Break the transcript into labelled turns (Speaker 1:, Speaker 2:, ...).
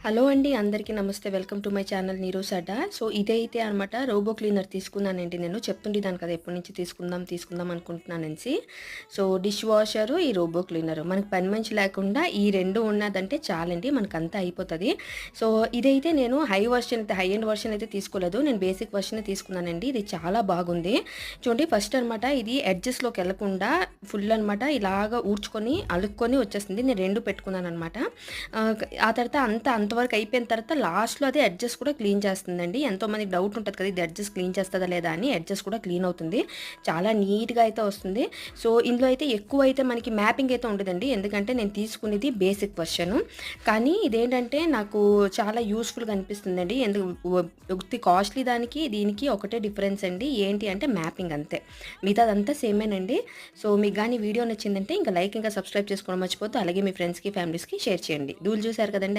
Speaker 1: Hello అండి. అందరికీ నమస్తే. Welcome to my channel Neero's Adda. So, ఇదైతే అనమాట రోబో క్లీనర్ తీసుకున్నానండి నేను. చెప్తుండేదాన్ని కదా! ఎప్పటి నుంచి తీసుకుందాం అనుకుంటున్నాననేసి. సో, డిష్ వాషరు, ఈ రోబో క్లీనరు. మనకు పని మనిషి లేకుండా ఈ 2 ఉన్నదంటే చాలండి. మనకంతా అయిపోతది. సో, ఇదైతే నేను హై ఎండ్ వర్షన్ అయితే తీసుకోలేదు. నేను బేసిక్ వర్షనే తీసుకున్నానండి. ఇది చాలా బాగుంది. చూడండి ఫస్ట్ అనమాట ఇది ఎడ్జెస్‌లోకెళ్ళకుండా ఫుల్ అనమాట ఇలాగ ఊడ్చుకొని, అలుక్కొని వచ్చేస్తుంది. నేను 2 పెట్టుకున్నాననమాట. ఆ తర్వాత అంతవరకు అయిపోయిన తర్వాత లాస్ట్‌లో అది ఎడ్జెస్ కూడా క్లీన్ చేస్తుందండి. ఎంతోమందికి డౌట్ ఉంటది కదా! ఇది ఎడ్జెస్ క్లీన్ చేస్తదా లేదా అని. ఎడ్జెస్ కూడా క్లీన్ అవుతుంది. చాలా నీట్‌గా అయితే వస్తుంది. సో, ఇందులో అయితే ఎక్కువైతే మనకి మ్యాపింగ్ అయితే ఉండదండి. ఎందుకంటే నేను తీసుకునేది బేసిక్ వర్షను. కానీ ఇదేంటంటే నాకు చాలా యూజ్‌ఫుల్‌గా అనిపిస్తుందండి. ఉత్తి కాస్ట్‌లీ దానికి దీనికి ఒకటే డిఫరెన్స్ అండి. ఏంటి అంటే మ్యాపింగ్ అంతే. మిగతాదంతా సేమేనండి. సో, మీకు గాని వీడియో నచ్చిందంటే ఇంకా లైక్ ఇంకా సబ్స్క్రైబ్ చేసుకోవడం మర్చిపోద్దు. అలాగే మీ ఫ్రెండ్స్‌కి, ఫ్యామిలీస్‌కి షేర్ చేయండి. రూల్ చూసారు కదండీ!